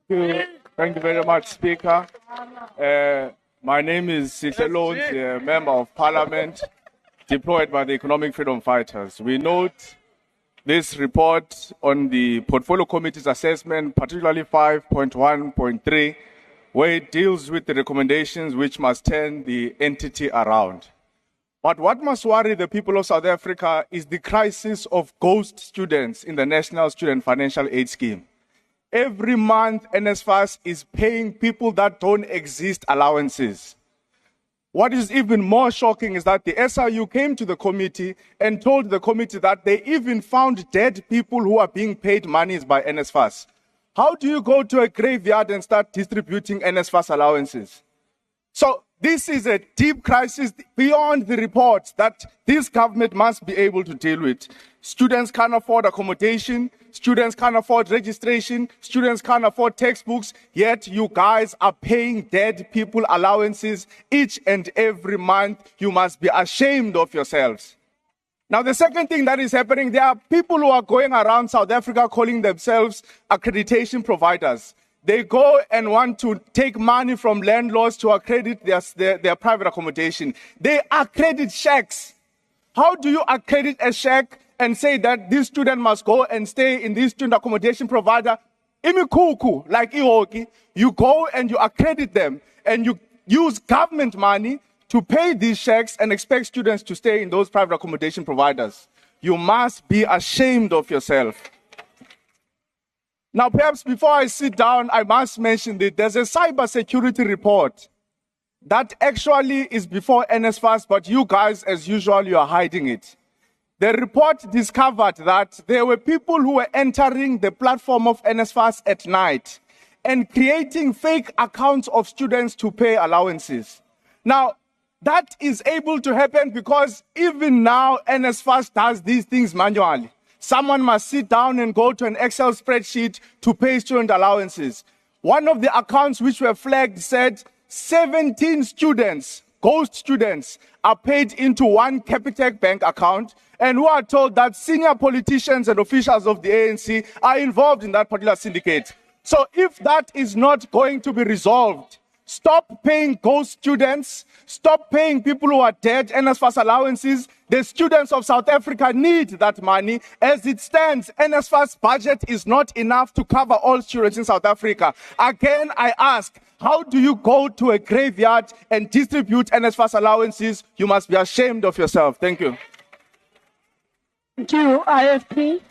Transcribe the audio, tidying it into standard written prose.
Thank you very much, Speaker. My name is Sihle Lonzi, Member of Parliament, deployed by the Economic Freedom Fighters. We note this report on the Portfolio Committee's assessment, particularly 5.1.3, where it deals with the recommendations which must turn the entity around. But what must worry the people of South Africa is the crisis of ghost students in the National Student Financial Aid Scheme. Every month, NSFAS is paying people that don't exist allowances. What is even more shocking is that the SRU came to the committee and told the committee that they even found dead people who are being paid monies by NSFAS. How do you go to a graveyard and start distributing NSFAS allowances? So this is a deep crisis beyond the reports that this government must be able to deal with. Students can't afford accommodation, students can't afford registration, students can't afford textbooks, yet you guys are paying dead people allowances each and every month. You must be ashamed of yourselves. Now, the second thing that is happening, there are people who are going around South Africa calling themselves accreditation providers. They go and want to take money from landlords to accredit their private accommodation. They accredit shacks. How do you accredit a shack and say that this student must go and stay in this student accommodation provider? Imikuku, like Iwoki, you go and you accredit them and you use government money to pay these shacks and expect students to stay in those private accommodation providers. You must be ashamed of yourself. Now, perhaps before I sit down, I must mention that there's a cybersecurity report that actually is before NSFAS, but you guys, as usual, you are hiding it. The report discovered that there were people who were entering the platform of NSFAS at night and creating fake accounts of students to pay allowances. Now, that is able to happen because even now, NSFAS does these things manually. Someone must sit down and go to an Excel spreadsheet to pay student allowances. One of the accounts which were flagged said 17 students, ghost students, are paid into one Capitec Bank account and who are told that senior politicians and officials of the ANC are involved in that particular syndicate. So if that is not going to be resolved, stop paying ghost students, stop paying people who are dead, NSFAS allowances. The students of South Africa need that money. As it stands, NSFAS budget is not enough to cover all students in South Africa. Again, I ask, how do you go to a graveyard and distribute NSFAS allowances? You must be ashamed of yourself. Thank you. Thank you, IFP.